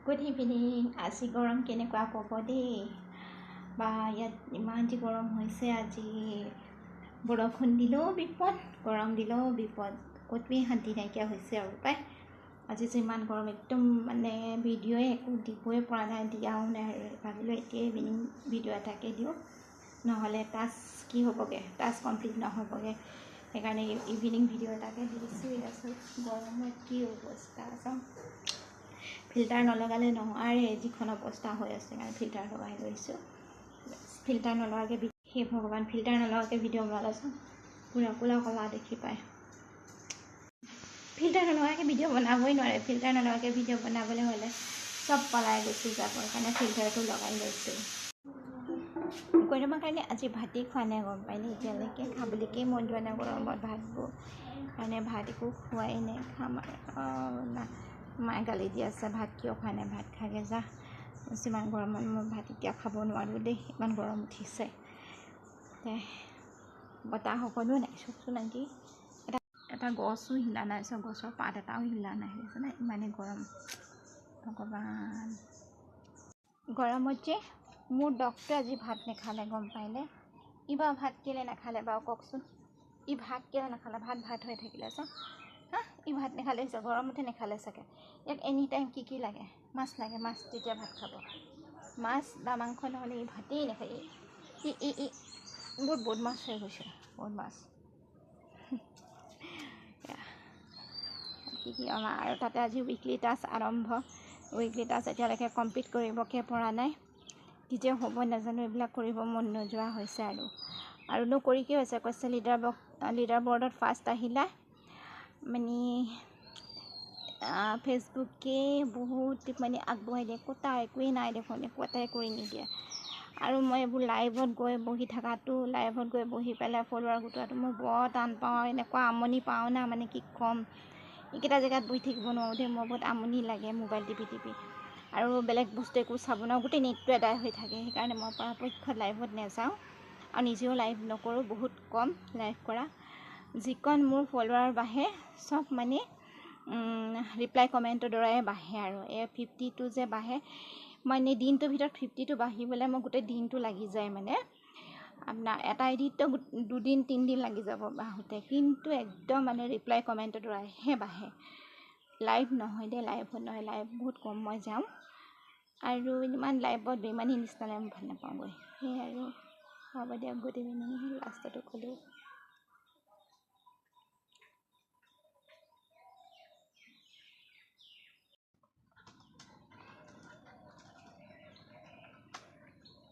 Good evening. আজি গৰম কেনেকুৱা ক'ব দেই বা ইয়াত ইমান যে গৰম হৈছে আজি। বৰষুণ দিলেও বিপদ, গৰম দিলেও বিপদ, ক'তোৱেই শান্তি নাইকিয়া হৈছে আৰু পাই। আজি যে ইমান গৰম একদম মানে ভিডিঅ'ই একো দিবই পৰা নাই, দিয়াও নাই আৰু ভাবিলোঁ এতিয়াই ইভিনিং ভিডিঅ' এটাকে দিওঁ, নহ'লে টাস্ক কি হ'বগৈ, টাস্ক কমপ্লিট নহ'বগৈ। সেইকাৰণে ইভিনিং ভিডিঅ' এটাকে দিছোঁ। আছোঁ গৰমত কি অৱস্থা চাওঁ, ফিল্টাৰ নলগালে নোৱাৰে, যিখন অৱস্থা হৈ আছে কাৰণে ফিল্টাৰ লগাই লৈছোঁ। ফিল্টাৰ নলগাকৈ সেই ভগৱান ফিল্টাৰ নলগাকৈ ভিডিঅ' বনালেচোন পুৰা ক'লা ক'লা দেখি পায়। ফিল্টাৰ নলগাকৈ ভিডিঅ' বনাবই নোৱাৰে। ফিল্টাৰ নলগাকৈ ভিডিঅ' বনাবলৈ হ'লে চব পলাই গুচি যাব, সেইকাৰণে ফিল্টাৰটো লগাই লৈছোঁ। গৰমৰ কাৰণে আজি ভাতেই খোৱা নাই গম পাইনে, এতিয়ালৈকে খাবলৈকে মন যোৱা নাই গৰমত ভাতবোৰ, কাৰণে ভাত একো খোৱাই নাই। খাম আৰু না, মায়ে গালি দি আছে ভাত কিয় খোৱা নাই, ভাত খাগে যা। ইমান গৰমত মই ভাত এতিয়া খাব নোৱাৰোঁ দেই, ইমান গৰম উঠিছে। বতাহ অকণো নাই, চকচোন আনকি এটা গছো হিলা নাই, চব গছৰ পাত এটাও হিলা নাই, বুজিছেনে, ইমানেই গৰম ভগৱান। গৰমত যে মোৰ ডক্টৰে আজি ভাত নেখালে গম পাইনে। ইবাৰ ভাত কেলৈ নাখালে বাৰু কওকচোন, ই ভাত কেলৈ নাখালে, ভাত হৈ থাকিলে চব ই ভাত নেখালে, গৰমতে নেখালে চাগে। ইয়াক এনি টাইম কি লাগে, মাছ লাগে, মাছ তেতিয়া ভাত খাব, মাছ বা মাংস নহ'লে ই ভাতেই নাখায়। ই বহুত বদমাছ হৈ গৈছে, বদমাছ। কি আমাৰ আৰু তাতে আজি উইকলি টাস্ক আৰম্ভ। উইকলি টাস্ক এতিয়ালৈকে কমপ্লিট কৰিবকৈ পৰা নাই, কি যে হ'ব নাজানো, এইবিলাক কৰিব মন নোযোৱা হৈছে আৰুনো কৰি কি হৈছে, কৈছে লিডাৰ বৰ্ডত ফাৰ্ষ্ট আহিলা মানে ফেচবুকে বহুত মানে আগবঢ়াই দিয়ে, ক'তা একোৱেই নাই দেখোন, একো এটাই কৰি নিদিয়ে। আৰু মই এইবোৰ লাইভত গৈ বহি থকাটো, লাইভত গৈ বহি পেলাই ফলোৱাৰ গোটোৱাটো মই বৰ টান পাওঁ, এনেকুৱা আমনি পাওঁ না, মানে কি ক'ম। এইকেইটা জেগাত বহি থাকিব নোৱাৰোঁ দেই, মই বহুত আমনি লাগে মোবাইল টিপি আৰু বেলেগ বস্তু একো চাব নোৱাৰোঁ, গোটেই নেটটো এদাই হৈ থাকে। সেইকাৰণে মই পৰাপক্ষত লাইভত নাযাওঁ আৰু নিজেও লাইভ নকৰোঁ, বহুত কম লাইভ কৰা। যিকণ মোৰ ফলোৱাৰ বাঢ়ে চব মানে ৰিপ্লাই কমেণ্টৰ দ্বাৰাই বাঢ়ে আৰু এই 52 যে বাঢ়ে, মানে দিনটোৰ ভিতৰত 52 বাঢ়িবলৈ মই গোটেই দিনটো লাগি যায়, মানে আপোনাৰ এটা এডিটটো 2-3 দিন লাগি যাব বাঢ়োতে, কিন্তু একদম মানে ৰিপ্লাই কমেণ্টৰ দ্বাৰাহে বাঢ়ে। লাইভ নহয় দেই, লাইভত নহয়, লাইভ বহুত কম মই যাওঁ আৰু ইমান লাইভত বেমানী নিচিনা মই ভাল নাপাওঁগৈ। সেয়াই আৰু হ'ব দিয়ক, গুড ইভিনিং লাষ্টতো ক'লোঁ।